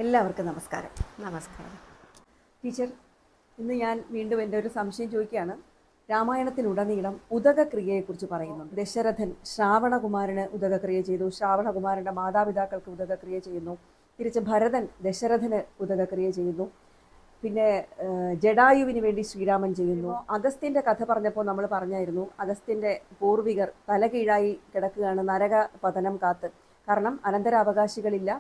എല്ലാവർക്കും നമസ്കാരം. നമസ്കാരം ടീച്ചർ, ഇന്ന് ഞാൻ വീണ്ടും എൻ്റെ ഒരു സംശയം ചോദിക്കുകയാണ്. രാമായണത്തിലുടനീളം ഉദകക്രിയയെക്കുറിച്ച് പറയുന്നുണ്ട്. ദശരഥൻ ശ്രാവണകുമാരന് ഉദകക്രിയ ചെയ്തു, ശ്രാവണകുമാരൻ്റെ മാതാപിതാക്കൾക്ക് ഉദകക്രിയ ചെയ്യുന്നു. തിരിച്ച് ഭരതൻ ദശരഥന് ഉദകക്രിയ ചെയ്യുന്നു. പിന്നെ ജഡായുവിന് വേണ്ടി ശ്രീരാമൻ ചെയ്യുന്നു. അഗസ്ത്യൻ്റെ കഥ പറഞ്ഞപ്പോൾ നമ്മൾ പറഞ്ഞായിരുന്നു, അഗസ്ത്യൻ്റെ പൂർവികർ തലകീഴായി കിടക്കുകയാണ് നരക പതനം കാത്ത്. കാരണം അനന്തരാവകാശികളില്ല,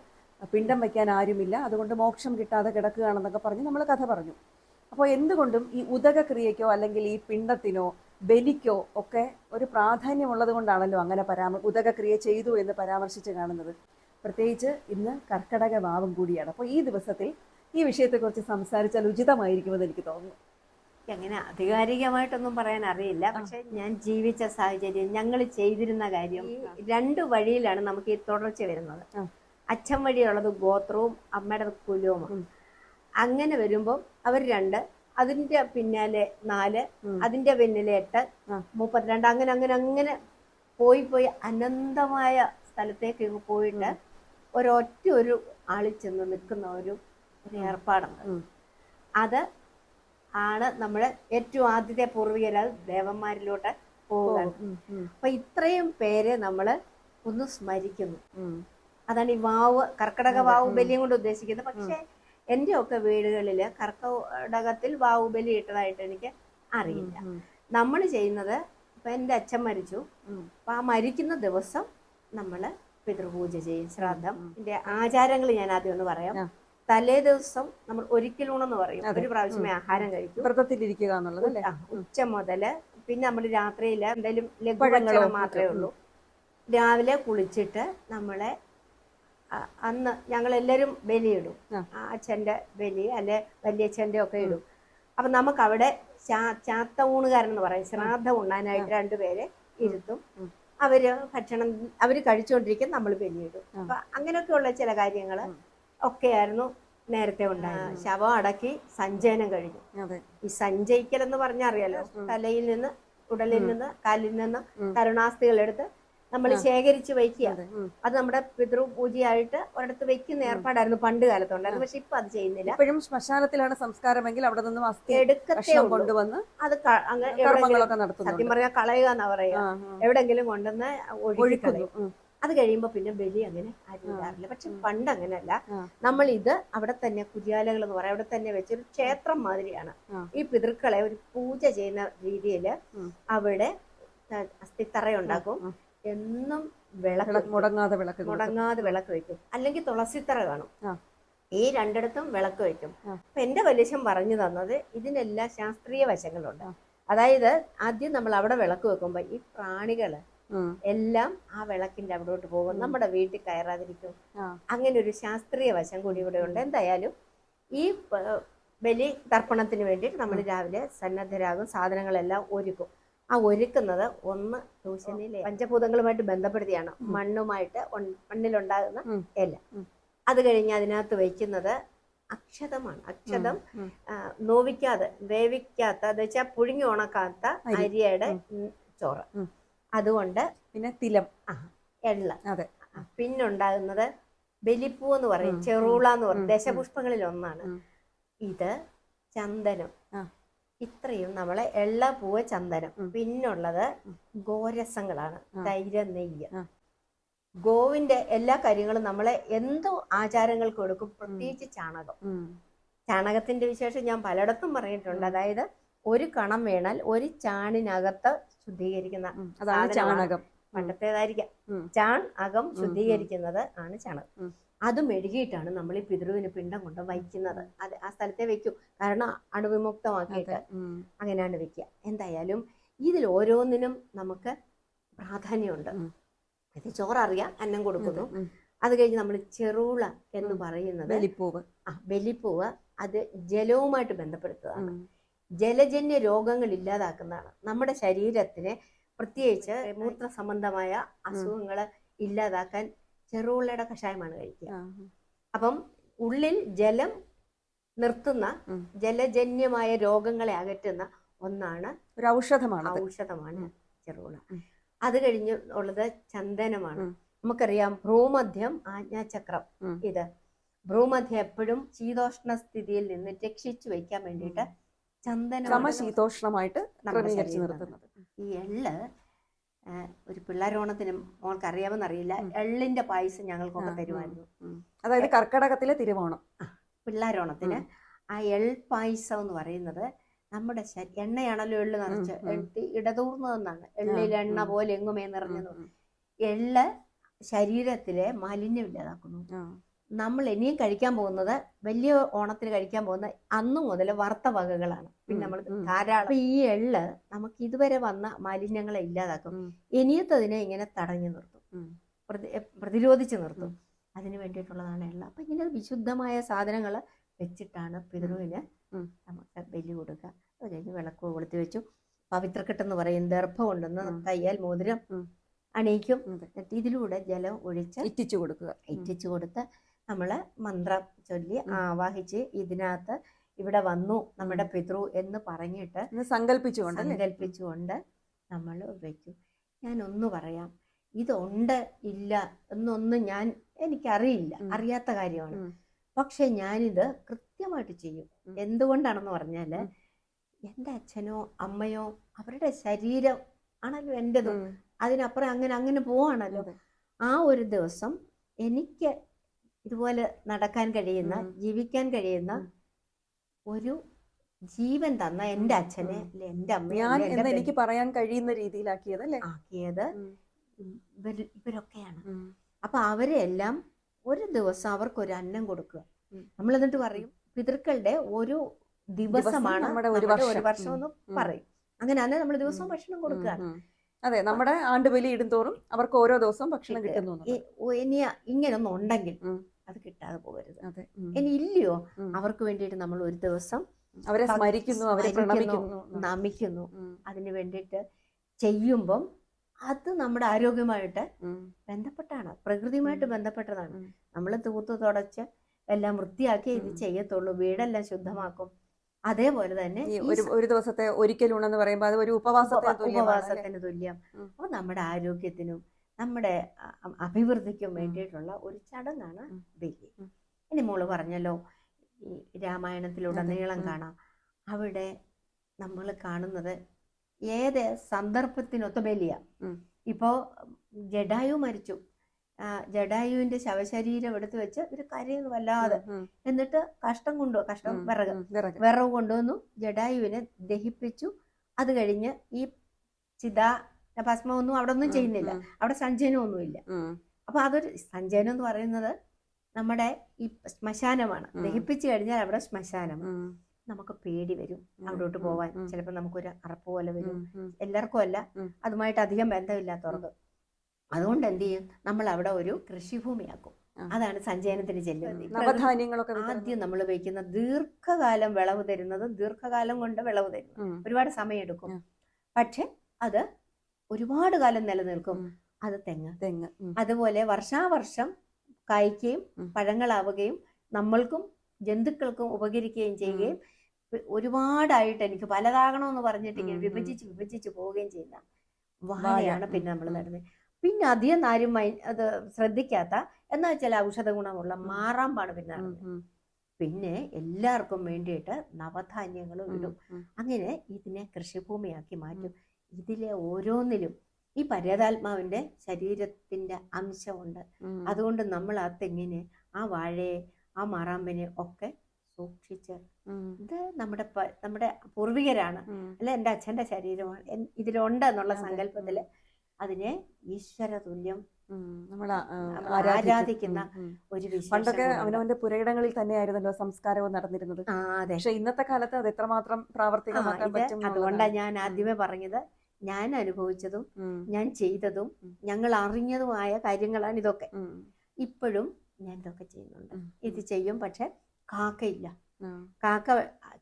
പിണ്ടം വയ്ക്കാൻ ആരുമില്ല, അതുകൊണ്ട് മോക്ഷം കിട്ടാതെ കിടക്കുകയാണെന്നൊക്കെ പറഞ്ഞ് നമ്മൾ കഥ പറഞ്ഞു. അപ്പോൾ എന്തുകൊണ്ടും ഈ ഉദകക്രിയയ്ക്കോ അല്ലെങ്കിൽ ഈ പിണ്ടത്തിനോ ബലിക്കോ ഒക്കെ ഒരു പ്രാധാന്യമുള്ളത് കൊണ്ടാണല്ലോ അങ്ങനെ ഉദകക്രിയ ചെയ്തു എന്ന് പരാമർശിച്ച് കാണുന്നത്. പ്രത്യേകിച്ച് ഇന്ന് കർക്കടക വാവും കൂടിയാണ്. അപ്പോൾ ഈ ദിവസത്തിൽ ഈ വിഷയത്തെക്കുറിച്ച് സംസാരിച്ചാൽ ഉചിതമായിരിക്കുമെന്ന് എനിക്ക് തോന്നുന്നു. അങ്ങനെ ആധികാരികമായിട്ടൊന്നും പറയാൻ അറിയില്ല, പക്ഷെ ഞാൻ ജീവിച്ച സാഹചര്യം, ഞങ്ങൾ ചെയ്തിരുന്ന കാര്യം, രണ്ടു വഴിയിലാണ് നമുക്ക് ഈ തുടർച്ച വരുന്നത്. അച്ഛൻ വഴിയുള്ളത് ഗോത്രവും അമ്മയുടെ കുലവും. അങ്ങനെ വരുമ്പോൾ അവർ 2, അതിന്റെ പിന്നാലെ 4, അതിന്റെ പിന്നിലെ 8, 32, അങ്ങനെ അങ്ങനെ അങ്ങനെ പോയി അനന്തമായ സ്ഥലത്തേക്ക് പോയിട്ട് ഒരു ആളിൽ ചെന്ന് നിൽക്കുന്ന ഒരു ഏർപ്പാടുണ്ട്. അത് ആണ് നമ്മുടെ ഏറ്റവും ആദ്യത്തെ പൂർവികരാൽ ദേവന്മാരിലോട്ട് പോവുകയാണ്. അപ്പൊ ഇത്രയും പേരെ നമ്മള് ഒന്ന് സ്മരിക്കുന്നു. അതാണ് ഈ വാവ്, കർക്കടക വാവ് ബലിയും കൊണ്ട് ഉദ്ദേശിക്കുന്നത്. പക്ഷെ എൻ്റെ ഒക്കെ വീടുകളില് കർക്കടകത്തിൽ വാവ് ബലി ഇട്ടതായിട്ട് എനിക്ക് അറിയില്ല. നമ്മൾ ചെയ്യുന്നത്, ഇപ്പൊ എൻ്റെ അച്ഛൻ മരിച്ചു, അപ്പൊ ആ മരിക്കുന്ന ദിവസം നമ്മള് പിതൃപൂജ ചെയ്യും, ശ്രാദ്ധം. ഇതിന്റെ ആചാരങ്ങൾ ഞാൻ ആദ്യം ഒന്ന് പറയാം. തലേ ദിവസം നമ്മൾ ഒരിക്കലൂണെന്ന് പറയും, ഒരു പ്രാവശ്യമേ ആഹാരം കഴിക്കും, വ്രതത്തിലിരിക്കുക എന്നുള്ളത്. ഉച്ച മുതല്. പിന്നെ നമ്മൾ രാത്രിയില് എന്തെങ്കിലും ലഘുഭക്ഷണം മാത്രമേ ഉള്ളൂ. രാവിലെ കുളിച്ചിട്ട് നമ്മളെ അന്ന് ഞങ്ങളെല്ലാവരും ബലിയിടും. അച്ഛൻ്റെ ബലി അല്ലെ വല്യച്ഛൻ്റെ ഒക്കെ ഇടും. അപ്പൊ നമുക്ക് അവിടെ ചാത്ത ഊണുകാരൻ എന്ന് പറയും, ശ്രാദ്ധം ഉണ്ണാനായിട്ട് 2 പേരെ ഇരുത്തും. അവര് ഭക്ഷണം കഴിച്ചുകൊണ്ടിരിക്കും, നമ്മൾ ബലിയിടും. അപ്പൊ അങ്ങനെയൊക്കെയുള്ള ചില കാര്യങ്ങൾ ഒക്കെയായിരുന്നു നേരത്തെ ഉണ്ടായിരുന്നത്. ശവം അടക്കി സഞ്ചയനം കഴിഞ്ഞു. ഈ സഞ്ചയിക്കൽ എന്ന് പറഞ്ഞാൽ അറിയാലോ, തലയിൽ നിന്ന്, ഉടലിൽ നിന്ന്, കാലിൽ നിന്ന് കരുണാസ്ഥികൾ എടുത്ത് നമ്മൾ ശേഖരിച്ച് വയ്ക്കുക. അത് നമ്മുടെ പിതൃപൂജയായിട്ട് ഒരിടത്ത് വെക്കുന്ന ഏർപ്പാടായിരുന്നു പണ്ട് കാലത്തുണ്ടായിരുന്നു. പക്ഷെ ഇപ്പൊ അത് ചെയ്യുന്നില്ല. ഇപ്പോഴും ശ്മശാനത്തിലാണ് സംസ്കാരമെങ്കിൽ അവിടെ നിന്നും എടുക്കത്തെ കൊണ്ടുവന്ന് അത് സത്യം പറഞ്ഞാൽ കളയുക എന്നാ പറയുക, എവിടെങ്കിലും കൊണ്ടുവന്ന് ഒഴുകിക്കളയും. അത് കഴിയുമ്പോ പിന്നെ ബലി അങ്ങനെ ആരും ഇടാറില്ല. പക്ഷെ പണ്ട് അങ്ങനെയല്ല. നമ്മൾ ഇത് അവിടെ തന്നെ കുര്യാലകൾ എന്ന് പറയാം, അവിടെ തന്നെ വെച്ചൊരു ക്ഷേത്രം മാതിരിയാണ്. ഈ പിതൃക്കളെ ഒരു പൂജ ചെയ്യുന്ന രീതിയിൽ അവിടെ അസ്ഥിത്തറയുണ്ടാക്കും. എന്നും മുടങ്ങാതെ വിളക്ക് വെക്കും. അല്ലെങ്കിൽ തുളസിത്തറ കാണും. ഈ 2ഇടത്തും വിളക്ക് വെക്കും. അപ്പൊ എന്റെ വലിയച്ഛൻ പറഞ്ഞു തന്നത് ഇതിനെല്ലാം ശാസ്ത്രീയ വശങ്ങളുണ്ട്. അതായത് ആദ്യം നമ്മൾ അവിടെ വിളക്ക് വെക്കുമ്പോ ഈ പ്രാണികള് എല്ലാം ആ വിളക്കിന്റെ അവിടോട്ട് പോകും, നമ്മുടെ വീട്ടിൽ കയറാതിരിക്കും. അങ്ങനെ ഒരു ശാസ്ത്രീയ വശം കൂടി ഇവിടെ ഉണ്ട്. എന്തായാലും ഈ ബലി തർപ്പണത്തിന് വേണ്ടിയിട്ട് നമ്മൾ രാവിലെ സന്നദ്ധരാകും, സാധനങ്ങളെല്ലാം ഒരുക്കും. ആ ഒരുക്കുന്നത് ഒന്ന് ട്യൂഷനിലെ പഞ്ചഭൂതങ്ങളുമായിട്ട് ബന്ധപ്പെടുത്തിയാണ്. മണ്ണിലുണ്ടാകുന്ന ഇല. അത് കഴിഞ്ഞ് അതിനകത്ത് വയ്ക്കുന്നത് അക്ഷതമാണ്. അക്ഷതം നോവിക്കാതെ, വേവിക്കാത്ത, എന്ന് വെച്ചാൽ പുഴുങ്ങി ഉണക്കാത്ത അരിയുടെ ചോറ്. അതുകൊണ്ട് പിന്നെ തിലം, എള്ള. പിന്നുണ്ടാകുന്നത് ബലിപ്പൂ എന്ന് പറയും, ചെറുള എന്ന് പറയും, ദശപുഷ്പങ്ങളിൽ ഒന്നാണ് ഇത്. ചന്ദനം, ഇത്രയും നമ്മളെ എള്ള, പൂവ്, ചന്ദനം. പിന്നുള്ളത് ഗോരസങ്ങളാണ്, തൈര്, നെയ്യ്. ഗോവിന്റെ എല്ലാ കാര്യങ്ങളും നമ്മളെ എന്തോ ആചാരങ്ങൾക്ക് കൊടുക്കും, പ്രത്യേകിച്ച് ചാണകം. ചാണകത്തിന്റെ വിശേഷം ഞാൻ പലയിടത്തും പറഞ്ഞിട്ടുണ്ട്. അതായത് ഒരു കണം വീണാൽ ഒരു ചാണിനകത്ത് ശുദ്ധീകരിക്കുന്ന ചാണകം. പണ്ടത്തേതായിരിക്കാം. അകം ശുദ്ധീകരിക്കുന്നത് ആണ് ചാണകം. അത് മെഴുകിയിട്ടാണ് നമ്മൾ ഈ പിതൃവിന് പിണ്ടം കൊണ്ട് വയ്ക്കുന്നത്. അത് ആ സ്ഥലത്തെ വെക്കും, കാരണം അണുവിമുക്തമാക്കിയിട്ട് അങ്ങനെയാണ് വെക്കുക. എന്തായാലും ഇതിൽ ഓരോന്നിനും നമുക്ക് പ്രാധാന്യമുണ്ട്. ഇത് ചോററിയാം, അന്നം കൊടുക്കുന്നു. അത് കഴിഞ്ഞ് നമ്മൾ ചെറുള എന്ന് പറയുന്നത് ബലിപ്പൂവ്. അത് ജലവുമായിട്ട് ബന്ധപ്പെടുത്തതാണ്. ജലജന്യ രോഗങ്ങൾ ഇല്ലാതാക്കുന്നതാണ്. നമ്മുടെ ശരീരത്തിനെ, പ്രത്യേകിച്ച് മൂത്ര സംബന്ധമായ അസുഖങ്ങൾ ഇല്ലാതാക്കാൻ ചെറുള്ളയുടെ കഷായമാണ് കഴിക്കുക. അപ്പം ഉള്ളിൽ ജലം നിർത്തുന്ന, ജലജന്യമായ രോഗങ്ങളെ അകറ്റുന്ന ഒന്നാണ്, ഒരു ഔഷധമാണ് ചെറുള്ള. അത് കഴിഞ്ഞ് ഉള്ളത് ചന്ദനമാണ്. നമുക്കറിയാം ഭ്രൂമധ്യം, ആജ്ഞാചക്രം. ഇത് ഭ്രൂമധ്യം എപ്പോഴും ശീതോഷ്ണ സ്ഥിതിയിൽ നിന്ന് രക്ഷിച്ചു വെക്കാൻ വേണ്ടിയിട്ട് ചന്ദനം സമശീതോഷ്ണമായിട്ട് നമ്മുടെ ക്രമീകരിച്ച് ശരീരത്തിൽ നിർത്തുന്നത്. ഈ എള്ള് ഒരു പിള്ളേരോണത്തിന് മോൾക്ക് അറിയാമെന്നറിയില്ല, എള്ളിന്റെ പായസം ഞങ്ങൾക്കൊക്കെ തരുമായിരുന്നു. അതായത് കർക്കടകത്തിലെ തിരുവോണം പിള്ളേരോണത്തിന് ആ എൾ പായസം എന്ന് പറയുന്നത് നമ്മുടെ എണ്ണയാണല്ലോ എള്ള് നിറച്ച് ഇടതൂർന്നതെന്നാണ്. എള്ളിൽ എണ്ണ പോലെ എങ്ങുമേ നിറഞ്ഞത്. എള്ള് ശരീരത്തിലെ മാലിന്യം ഇല്ലാതാക്കുന്നു. നമ്മൾ ഇനിയും കഴിക്കാൻ പോകുന്നത്, വലിയ ഓണത്തിന് കഴിക്കാൻ പോകുന്ന അന്നു മുതൽ വറുത്ത വകകളാണ്. പിന്നെ നമ്മൾ ധാരാളം ഈ എള്ള് നമുക്ക് ഇതുവരെ വന്ന മാലിന്യങ്ങളെ ഇല്ലാതാക്കും. ഇനിയത്തതിനെ ഇങ്ങനെ തടഞ്ഞു നിർത്തും, പ്രതിരോധിച്ചു നിർത്തും. അതിന് വേണ്ടിയിട്ടുള്ളതാണ് എള്ള. അപ്പൊ ഇങ്ങനെ വിശുദ്ധമായ സാധനങ്ങൾ വെച്ചിട്ടാണ് പിതൃവിന് നമുക്ക് ബലി കൊടുക്കുക. അത് കഴിഞ്ഞ് വിളക്ക് കൊളുത്തി വെച്ചു. പവിത്രക്കെട്ടെന്ന് പറയും, ദർഭം കൊണ്ടുവന്ന് കയ്യാൽ മോതിരം അണിയിക്കും. എന്നിട്ട് ഇതിലൂടെ ജലം ഒഴിച്ച് ഇറ്റിച്ചു കൊടുത്ത് നമ്മള് മന്ത്രം ചൊല്ലി ആവാഹിച്ച് ഇതിനകത്ത് ഇവിടെ വന്നു നമ്മുടെ പിതൃ എന്ന് പറഞ്ഞിട്ട് സങ്കല്പിച്ചുകൊണ്ട് നമ്മൾ വെക്കും. ഞാൻ ഒന്ന് പറയാം, ഇതുണ്ട് ഇല്ല എന്നൊന്നും എനിക്കറിയില്ല, അറിയാത്ത കാര്യമാണ്. പക്ഷെ ഞാനിത് കൃത്യമായിട്ട് ചെയ്യും. എന്തുകൊണ്ടാണെന്ന് പറഞ്ഞാല് എൻ്റെ അച്ഛനോ അമ്മയോ അവരുടെ ശരീരം ആണല്ലോ എൻ്റെതും, അതിനപ്പുറം അങ്ങനെ പോവാണല്ലോ. ആ ഒരു ദിവസം എനിക്ക് ഇതുപോലെ നടക്കാൻ കഴിയുന്ന, ജീവിക്കാൻ കഴിയുന്ന ഒരു ജീവൻ തന്ന എൻ്റെ അച്ഛനെ അല്ലെ എൻ്റെ അമ്മയെ എനിക്ക് പറയാൻ കഴിയുന്ന രീതിയിലാക്കിയത് ഇവരൊക്കെയാണ്. അപ്പൊ അവരെല്ലാം ഒരു ദിവസം അവർക്കൊരു അന്നം കൊടുക്കുക. നമ്മൾ എന്നിട്ട് പറയും പിതൃക്കളുടെ ഒരു ദിവസമാണ് ഒരു വർഷം എന്ന് പറയും. അങ്ങനെയാണ് നമ്മൾ ദിവസവും ഭക്ഷണം കൊടുക്കുകയാണ്. അതെ, നമ്മുടെ ആണ്ടുബലി ഇടുന്തോറും അവർക്ക് ഓരോ ദിവസവും ഭക്ഷണം കിട്ടുന്നു. ഇനി ഇങ്ങനൊന്നും ഉണ്ടെങ്കിൽ അത് കിട്ടാതെ പോകരുത്. ഇനി ഇല്ലയോ, അവർക്ക് വേണ്ടിയിട്ട് നമ്മൾ ഒരു ദിവസം അവരെ സ്മരിക്കുന്നു, അവരെ പ്രണമിക്കുന്നു, നമിക്കുന്നു. അതിന് വേണ്ടിയിട്ട് ചെയ്യുമ്പം അത് നമ്മുടെ ആരോഗ്യമായിട്ട് ബന്ധപ്പെട്ടാണ്, പ്രകൃതിയുമായിട്ട് ബന്ധപ്പെട്ടതാണ്. നമ്മൾ തൂത്ത് തുടച്ച് എല്ലാം വൃത്തിയാക്കി ഇത് ചെയ്യത്തുള്ളൂ. വീടെല്ലാം ശുദ്ധമാക്കും. അതേപോലെ തന്നെ ഒരു ദിവസത്തെ ഒരിക്കലൂണെന്ന് പറയുമ്പോൾ അത് ഒരു ഉപവാസത്തിന് തുല്യം. അപ്പൊ നമ്മുടെ ആരോഗ്യത്തിനും നമ്മുടെ അഭിവൃദ്ധിക്കും വേണ്ടിയിട്ടുള്ള ഒരു ചടങ്ങാണ് ബലി. ഇനി മോള് പറഞ്ഞല്ലോ ഈ രാമായണത്തിലുടനീളം കാണാം. അവിടെ നമ്മൾ കാണുന്നത് ഏത് സന്ദർഭത്തിനൊത്ത ബലിയാ. ഇപ്പോ ജഡായു മരിച്ചു, ജഡായുവിന്റെ ശവശരീരം എടുത്തു വെച്ച് ഒരു കരയുന്നു വല്ലാതെ. എന്നിട്ട് വിറക് കൊണ്ടുവന്നു ജഡായുവിനെ ദഹിപ്പിച്ചു. അത് കഴിഞ്ഞ് ഈ ഭസ്മമൊന്നും അവിടെ ഒന്നും ചെയ്യുന്നില്ല, അവിടെ സഞ്ചയനമൊന്നുമില്ല. അപ്പൊ അതൊരു സഞ്ചയനം എന്ന് പറയുന്നത് നമ്മുടെ ഈ ശ്മശാനമാണ്. ദഹിപ്പിച്ചു കഴിഞ്ഞാൽ അവിടെ ശ്മശാനമാണ്. നമുക്ക് പേടി വരും അവിടോട്ട് പോവാൻ. ചിലപ്പോൾ നമുക്കൊരു അറപ്പ് പോലെ വരും. എല്ലാവർക്കും അല്ല, അതുമായിട്ട് അധികം ബന്ധമില്ലാത്തവർക്ക്. അതുകൊണ്ട് എന്ത് ചെയ്യും, നമ്മൾ അവിടെ ഒരു കൃഷിഭൂമിയാക്കും. അതാണ് സഞ്ചയനത്തിന് ചെല്ലുന്നത്. ആദ്യം നമ്മൾ വയ്ക്കുന്ന ദീർഘകാലം വിളവ് തരുന്നത്, ദീർഘകാലം കൊണ്ട് വിളവ് തരുന്നു, ഒരുപാട് സമയം എടുക്കും, പക്ഷെ അത് ഒരുപാട് കാലം നിലനിൽക്കും. അത് തെങ്ങ്. അതുപോലെ വർഷാവർഷം കായ്ക്കുകയും പഴങ്ങളാവുകയും നമ്മൾക്കും ജന്തുക്കൾക്കും ഉപകരിക്കുകയും ചെയ്യുകയും ഒരുപാടായിട്ട് എനിക്ക് പലതാകണമെന്ന് പറഞ്ഞിട്ട് ഇങ്ങനെ വിഭജിച്ച് പോവുകയും ചെയ്യുന്ന വാഴയാണ് പിന്നെ നമ്മൾ നടുന്നത്. പിന്നെ അധികം ആരും അത് ശ്രദ്ധിക്കാത്ത, എന്നാ വെച്ചാൽ ഔഷധ ഗുണമുള്ള മാറാമ്പാണ് പിന്നെ നടുന്നത്. പിന്നെ എല്ലാവർക്കും വേണ്ടിയിട്ട് നവധാന്യങ്ങളും ഇടും. അങ്ങനെ ഇതിനെ കൃഷിഭൂമിയാക്കി മാറ്റും. ഇതിലെ ഓരോന്നിലും ഈ പരേതാത്മാവിന്റെ ശരീരത്തിന്റെ അംശമുണ്ട്. അതുകൊണ്ട് നമ്മൾ ആ തെങ്ങിനെ, ആ വാഴയെ, ആ മാറാമ്പിനെ ഒക്കെ സൂക്ഷിച്ച്, ഇത് നമ്മുടെ പൂർവികരാണ്, അല്ല എൻ്റെ അച്ഛന്റെ ശരീരമാണ്, ഇതിലുണ്ട് എന്നുള്ള സങ്കല്പത്തില് അതിനെ ഈശ്വര തുല്യം ആരാധിക്കുന്ന ഒരു വിശേഷം. പണ്ടൊക്കെ അവനവന്റെ പുരയിടങ്ങളിൽ തന്നെയായിരുന്നല്ലോ സംസ്കാരവും നടന്നിരുന്നത്. പക്ഷെ ഇന്നത്തെ കാലത്ത് അത് എത്രമാത്രം പ്രാവർത്തികമാക്കാൻ പറ്റും. അതുകൊണ്ടാണ് ഞാൻ ആദ്യമേ പറഞ്ഞത്, ഞാൻ അനുഭവിച്ചതും ഞാൻ ചെയ്തതും ഞങ്ങൾ അറിഞ്ഞതുമായ കാര്യങ്ങളാണ് ഇതൊക്കെ. ഇപ്പോഴും ഞാൻ ഇതൊക്കെ ചെയ്യുന്നുണ്ട്, ഇത് ചെയ്യും. പക്ഷെ കാക്കയില്ല.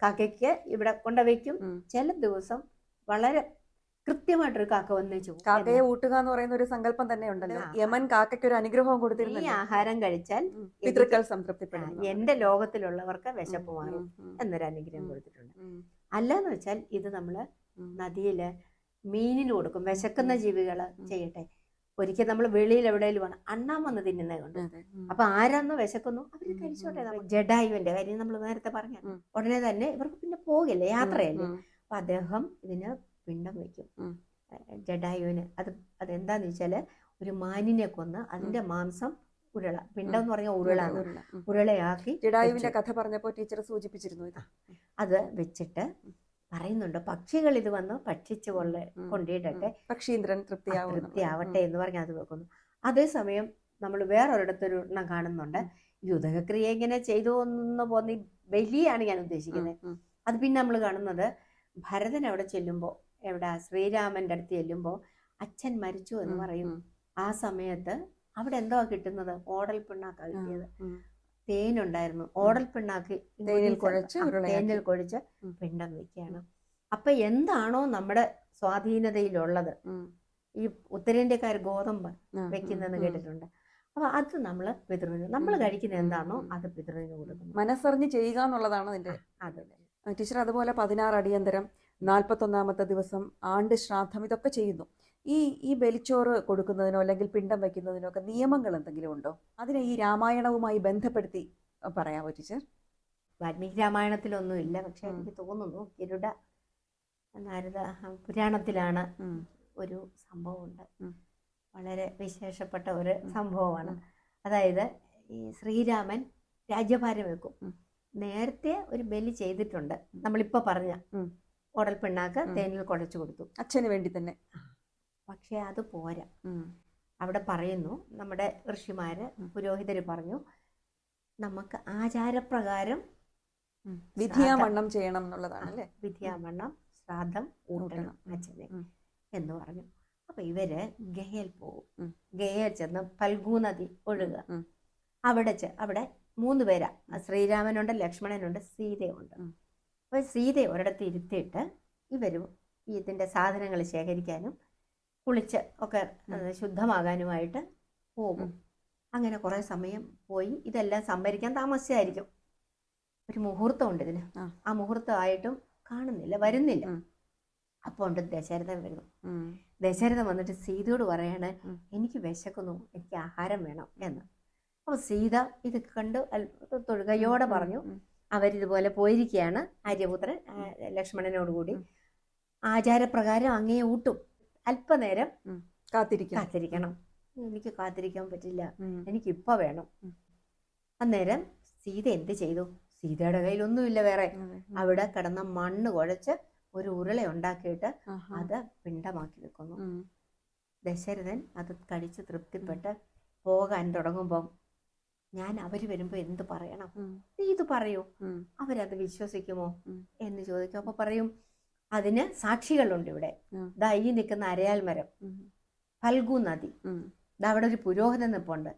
കാക്കയ്ക്ക് ഇവിടെ കൊണ്ടുവയ്ക്കും. ചില ദിവസം വളരെ കൃത്യമായിട്ടൊരു കാക്ക വന്നേച്ചു. കാക്കയെ ഊട്ടുക എന്ന് പറയുന്ന ഒരു സങ്കല്പം തന്നെ ഉണ്ടല്ലോ. യമൻ കാക്കയ്ക്ക് ഒരു അനുഗ്രഹം കൊടുത്തിരുന്നു, ഈ ആഹാരം കഴിച്ചാൽ പിതൃക്കൾ സംതൃപ്തിപ്പെടും, എന്റെ ലോകത്തിലുള്ളവർക്ക് വിശപ്പ് മാറും എന്നൊരു അനുഗ്രഹം കൊടുത്തിട്ടുണ്ട്. അല്ലാന്ന് വെച്ചാൽ ഇത് നമ്മള് നദിയില് മീനിന് കൊടുക്കും, വിശക്കുന്ന ജീവികള് ചെയ്യട്ടെ. ഒരിക്കൽ നമ്മൾ വെളിയിൽ എവിടെയെങ്കിലും അണ്ണാൻ വന്ന് തിന്നുന്നത് കൊണ്ട് അപ്പൊ ആരാന്നോ വിശക്കുന്നു അവര് കഴിച്ചോട്ടെ. ജഡായുവിന്റെ കാര്യം നമ്മൾ നേരത്തെ പറഞ്ഞു. ഉടനെ തന്നെ ഇവർക്ക് പിന്നെ പോകില്ല, യാത്രയല്ലേ. അപ്പൊ അദ്ദേഹം ഇതിന് പിണ്ടം വെക്കും ജഡായുവിന്. അതെന്താന്ന് വെച്ചാല് ഒരു മാനിനെ കൊന്ന് അതിന്റെ മാംസം ഉരുള, പിണ്ടം എന്ന് പറഞ്ഞ ഉരുളാണ്, ഉരുളയാക്കി. ജഡായുവിന്റെ കഥ പറഞ്ഞപ്പോ ടീച്ചർ സൂചിപ്പിച്ചിരുന്നു ഇത്. അത് വെച്ചിട്ട് പറയുന്നുണ്ട് പക്ഷികൾ ഇത് വന്ന് ഭക്ഷിച്ചു കൊണ്ടിടട്ടെ, പക്ഷീന്ദ്രൻ തൃപ്തിയാവട്ടെ എന്ന് പറഞ്ഞ് അത് വെക്കുന്നു. അതേസമയം നമ്മൾ വേറൊരിടത്തൊരു എണ്ണം കാണുന്നുണ്ട്. ഈ ഉദകക്രിയ ഇങ്ങനെ ചെയ്തു എന്ന് പോന്നി ബലിയാണ് ഞാൻ ഉദ്ദേശിക്കുന്നത്. അത് പിന്നെ നമ്മൾ കാണുന്നത് ഭരതൻ അവിടെ ചെല്ലുമ്പോ, എവിടെ ശ്രീരാമന്റെ അടുത്ത് ചെല്ലുമ്പോ അച്ഛൻ മരിച്ചു എന്ന് പറയും. ആ സമയത്ത് അവിടെ എന്തോ കിട്ടുന്നത്, ഓടൽ പിണ്ണാക്കാ കിട്ടിയത്. തേനുണ്ടായിരുന്നു, ഓടൽ പിണ്ണാക്ക് തേനിൽ കുഴച്ച് പിണ്ടം വെക്കുകയാണ്. അപ്പൊ എന്താണോ നമ്മുടെ സ്വാധീനതയിലുള്ളത്, ഈ ഉത്തരേന്ത്യക്കാർ ഗോതമ്പ് വെക്കുന്നെന്ന് കേട്ടിട്ടുണ്ട്. അപ്പൊ അത് നമ്മള് പിതൃവിന്, നമ്മൾ കഴിക്കുന്ന എന്താണോ അത് പിതൃവിന് കൊടുക്കുന്നു. മനസ്സറിഞ്ഞ് ചെയ്യുക എന്നുള്ളതാണ് അതിന്റെ. അതെ ടീച്ചർ, അതുപോലെ 16 അടിയന്തരം, 41ാമത്തെ ദിവസം, ആണ്ട് ശ്രാദ്ധം, ഇതൊക്കെ ചെയ്യുന്നു. ഈ ബലിച്ചോറ് കൊടുക്കുന്നതിനോ അല്ലെങ്കിൽ പിണ്ടം വയ്ക്കുന്നതിനോ ഒക്കെ നിയമങ്ങൾ എന്തെങ്കിലും ഉണ്ടോ? അതിനെ ഈ രാമായണവുമായി ബന്ധപ്പെടുത്തി പറയാമോ ടീച്ചർ? വാൽമീകി രാമായണത്തിലൊന്നും ഇല്ല, പക്ഷെ എനിക്ക് തോന്നുന്നു ഗരുഡ നാരദ പുരാണത്തിലാണ് ഒരു സംഭവമുണ്ട്. വളരെ വിശേഷപ്പെട്ട ഒരു സംഭവമാണ്. അതായത് ഈ ശ്രീരാമൻ രാജ്യഭാരം വെക്കും. നേരത്തെ ഒരു ബലി ചെയ്തിട്ടുണ്ട്, നമ്മളിപ്പോ പറഞ്ഞ ഓടൽ പിണ്ണാക്ക് തേനിൽ കുഴച്ചു കൊടുത്തു അച്ഛന് വേണ്ടി തന്നെ. പക്ഷെ അത് പോരാ. അവിടെ പറയുന്നു, നമ്മുടെ ഋഷിമാര് പുരോഹിതര് പറഞ്ഞു, നമുക്ക് ആചാരപ്രകാരം വിധിയാമണ്ണം ചെയ്യണം എന്നുള്ളതാണ് അല്ലേ. വിധിയാമണ്ണം ശ്രാദ്ധം ഊട്ടണം അച്ഛനെ എന്ന് പറഞ്ഞു. അപ്പൊ ഇവര് ഗയയിൽ പോകും. ഗയയിൽ ചെന്ന് ഫൽഗു നദി ഒഴുകുക. അവിടെ 3 പേരാ, ശ്രീരാമനുണ്ട്, ലക്ഷ്മണനുണ്ട്, സീതയുണ്ട്. അപ്പൊ സീതയെ ഒരിടത്ത് ഇരുത്തിയിട്ട് ഇവരും ഇതിന്റെ സാധനങ്ങൾ ശേഖരിക്കാനും കുളിച്ച് ഒക്കെ ശുദ്ധമാകാനുമായിട്ട് പോകും. അങ്ങനെ കുറെ സമയം പോയി ഇതെല്ലാം സംഭരിക്കാൻ താമസിച്ചായിരിക്കും. ഒരു മുഹൂർത്തമുണ്ട് ഇതിന്. ആ മുഹൂർത്തമായിട്ടും കാണുന്നില്ല, വരുന്നില്ല. അപ്പോൾ ഉണ്ട് ദശരഥൻ വരുന്നു. ദശരഥൻ വന്നിട്ട് സീതയോട് പറയാണ്, എനിക്ക് വിശക്കുന്നു, എനിക്ക് ആഹാരം വേണം എന്ന്. അപ്പൊ സീത ഇത് കണ്ട് തൊഴുകയോടെ പറഞ്ഞു. അവരിതുപോലെ പോയിരിക്കുകയാണ്, ആര്യപുത്രൻ ലക്ഷ്മണനോടുകൂടി. ആചാരപ്രകാരം അങ്ങേ ഊട്ടും, അല്പനേരം കാത്തിരിക്കണം. എനിക്ക് കാത്തിരിക്കാൻ പറ്റില്ല, എനിക്കിപ്പോ വേണം. അന്നേരം സീത എന്ത് ചെയ്തു? സീതയുടെ കയ്യിലൊന്നുമില്ല വേറെ. അവിടെ കിടന്ന മണ്ണ് കുഴച്ച് ഒരു ഉരുള ഉണ്ടാക്കിയിട്ട് അത് പിണ്ടമാക്കി വെക്കുന്നു. ദശരഥൻ അത് കഴിച്ച് തൃപ്തിപ്പെട്ട് പോകാൻ തുടങ്ങുമ്പം, ഞാൻ അവര് വരുമ്പോ എന്ത് പറയണം, നീ ഇത് പറയൂ, അവരത് വിശ്വസിക്കുമോ എന്ന് ചോദിക്കും. അപ്പൊ പറയും, അതിന് സാക്ഷികളുണ്ട് ഇവിടെ. ദാ ഈ നിൽക്കുന്ന അരയാൽ മരം, ഫൽഗു നദി, അവിടെ ഒരു പുരോഹിതൻ നിപ്പുണ്ട്,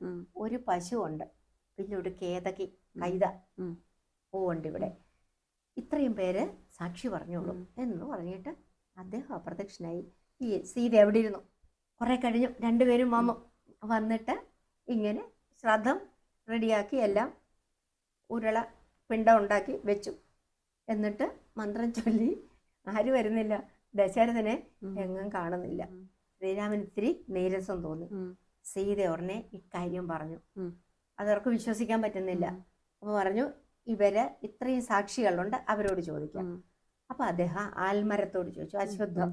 ഒരു പശുവുണ്ട്, പിന്നെ ഒരു കേതകി കൈത പൂവുണ്ട് ഇവിടെ. ഇത്രയും പേര് സാക്ഷി പറഞ്ഞോളൂ എന്ന് പറഞ്ഞിട്ട് അദ്ദേഹം അപ്രത്യക്ഷനായി. ഈ സീത എവിടെ ഇരുന്നു. കുറെ കഴിഞ്ഞു 2 പേരും വന്നിട്ട് ഇങ്ങനെ ശ്രാദ്ധം റെഡിയാക്കി എല്ലാം ഉരുള പിണ്ടം ഉണ്ടാക്കി വെച്ചു. എന്നിട്ട് മന്ത്രം ചൊല്ലി, ആര് വരുന്നില്ല, ദശരഥനെ എങ്ങും കാണുന്നില്ല. ശ്രീരാമൻ ഇത്തിരി നീരസം തോന്നി. സീത ഉടനെ ഇക്കാര്യം പറഞ്ഞു. അതവർക്ക് വിശ്വസിക്കാൻ പറ്റുന്നില്ല. അപ്പൊ പറഞ്ഞു, ഇവര് ഇത്രയും സാക്ഷികളുണ്ട്, അവരോട് ചോദിക്കാം. അപ്പൊ അദ്ദേഹം ആൽമരത്തോട് ചോദിച്ചു, അശ്വത്ഥം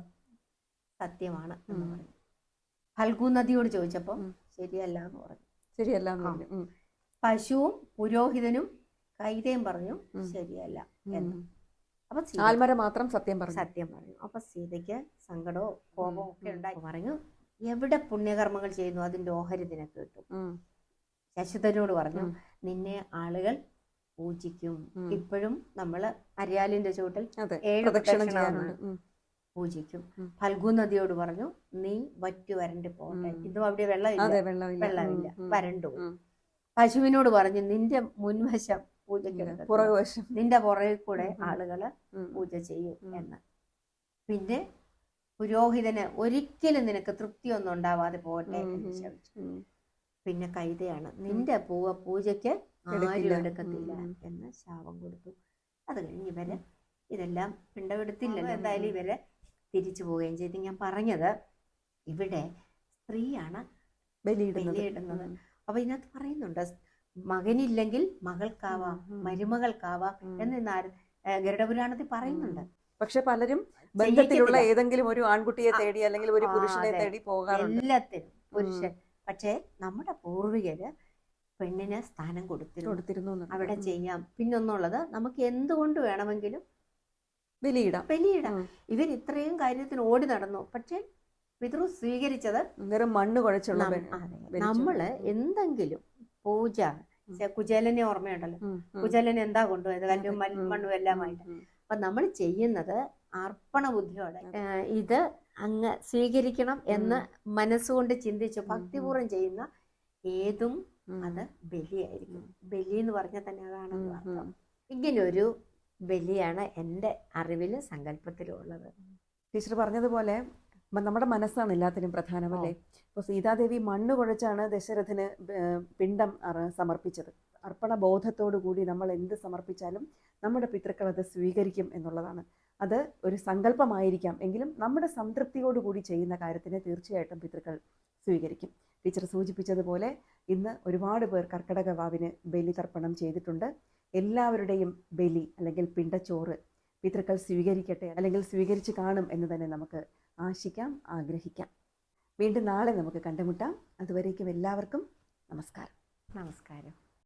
സത്യമാണ് എന്ന് പറഞ്ഞു. ഫൽഗു നദിയോട് ചോദിച്ചപ്പോ ശരിയല്ല എന്ന് പറഞ്ഞു. ശരിയല്ല. പശുവും പുരോഹിതനും കൈതയും പറഞ്ഞു ശരിയല്ല എന്ന്. അപ്പൊ ആൽമരം മാത്രം സത്യം പറഞ്ഞു. അപ്പൊ സീതയ്ക്ക് സങ്കടമോ കോപമോ ഒക്കെ ഉണ്ടായി. പറഞ്ഞു, എവിടെ പുണ്യകർമ്മങ്ങൾ ചെയ്യുന്നു അതിന്റെ ഓഹരി നിനക്ക് കിട്ടും. ശശിധരനോട് പറഞ്ഞു, നിന്നെ ആളുകൾ പൂജിക്കും. ഇപ്പോഴും നമ്മള് അരിയാലിന്റെ ചുവട്ടിൽ 7 പ്രദക്ഷിണമാണ് പൂജിക്കും. ഫൽഗു നദിയോട് പറഞ്ഞു, നീ വറ്റു വരണ്ട് പോട്ടെ. ഇതും അവിടെ വെള്ളമില്ല, വരണ്ടു. പശുവിനോട് പറഞ്ഞു, നിന്റെ മുൻവശം പൂജയ്ക്ക്, പുറകുവശം, നിന്റെ പുറകിൽ കൂടെ ആളുകള് പൂജ ചെയ്യും എന്ന്. പിന്നെ പുരോഹിതന് ഒരിക്കലും നിനക്ക് തൃപ്തിയൊന്നും ഉണ്ടാവാതെ പോട്ടെ എന്ന് ശപിച്ചു. പിന്നെ കൈതയാണ്, നിന്റെ പൂജയ്ക്ക് ആരും എടുക്കത്തില്ല എന്ന് ശാപം കൊടുത്തു. അത് കഴിഞ്ഞ് ഇവര് ഇതെല്ലാം പിണ്ടമെടുത്തില്ലല്ലോ. എന്തായാലും ഇവര് തിരിച്ചു പോവുകയും ചെയ്തു. ഞാൻ പറഞ്ഞത്, ഇവിടെ സ്ത്രീയാണ് ബലിയിടുന്നത്. ബലിയിടുന്നത്. അപ്പൊ ഇതിനകത്ത് പറയുന്നുണ്ട്, മകനില്ലെങ്കിൽ മകൾക്കാവാം, മരുമകൾക്കാവാം എന്ന് ഗരുഡപുരാണത്തിൽ പറയുന്നുണ്ട്. പക്ഷെ പലരും ബന്ധത്തിലുള്ള ഏതെങ്കിലും ഒരു ആൺകുട്ടിയെ തേടി അല്ലെങ്കിൽ ഒരു പുരുഷനെ തേടി പോകാറുണ്ട്. എല്ലാത്തിനും പുരുഷൻ. പക്ഷേ നമ്മുടെ പൂർവികര് പെണ്ണിന് സ്ഥാനം കൊടുത്തിരുന്നു. അവിടെ ചെയ്യാം. പിന്നൊന്നുള്ളത്, നമുക്ക് എന്തുകൊണ്ട് വേണമെങ്കിലും ബലിയിടാം. ഇവർ ഇത്രയും കാര്യത്തിന് ഓടി നടന്നു. പക്ഷെ പിതൃ സ്വീകരിച്ചത് വെറും മണ്ണ് കുഴച്ചുള്ള. നമ്മള് എന്തെങ്കിലും പൂജ, കുചേലനെ ഓർമ്മയുണ്ടല്ലോ, കുചേലൻ എന്താ കൊണ്ടുപോയത്? കല്ലും മണ്ണും എല്ലാമായിട്ട്. അപ്പൊ നമ്മൾ ചെയ്യുന്നത് അർപ്പണ ബുദ്ധിയോടെ ഇത് അങ്ങ് സ്വീകരിക്കണം എന്ന് മനസ്സുകൊണ്ട് ചിന്തിച്ച് ഭക്തിപൂർവ്വം ചെയ്യുന്ന ഏതും അത് ബലിയായിരിക്കും. ബലി എന്ന് പറഞ്ഞാൽ തന്നെ അതാണല്ലോ അർത്ഥം. ഇങ്ങനൊരു ബലിയാണ് എൻ്റെ അറിവിലും സങ്കല്പത്തിലും ഉള്ളത്. ടീച്ചർ പറഞ്ഞതുപോലെ നമ്മുടെ മനസ്സാണ് എല്ലാത്തിനും പ്രധാനമല്ലേ. ഇപ്പോൾ സീതാദേവി മണ്ണ് കുഴച്ചാണ് ദശരഥന് പിണ്ടം സമർപ്പിച്ചത്. അർപ്പണ ബോധത്തോടു കൂടി നമ്മൾ എന്ത് സമർപ്പിച്ചാലും നമ്മുടെ പിതൃക്കൾ അത് സ്വീകരിക്കും എന്നുള്ളതാണ്. അത് ഒരു സങ്കല്പമായിരിക്കാം എങ്കിലും നമ്മുടെ സംതൃപ്തിയോടുകൂടി ചെയ്യുന്ന കാര്യത്തിന് തീർച്ചയായിട്ടും പിതൃക്കൾ സ്വീകരിക്കും. ടീച്ചർ സൂചിപ്പിച്ചതുപോലെ ഇന്ന് ഒരുപാട് പേർ കർക്കിടക വാവിന് ബലിതർപ്പണം ചെയ്തിട്ടുണ്ട്. എല്ലാവരുടെയും ബലി അല്ലെങ്കിൽ പിണ്ടച്ചോറ് പിതൃക്കൾ സ്വീകരിക്കട്ടെ, അല്ലെങ്കിൽ സ്വീകരിച്ച് കാണും എന്ന് തന്നെ നമുക്ക് ആശിക്കാം, ആഗ്രഹിക്കാം. വീണ്ടും നാളെ നമുക്ക് കണ്ടുമുട്ടാം. അതുവരേക്കും എല്ലാവർക്കും നമസ്കാരം.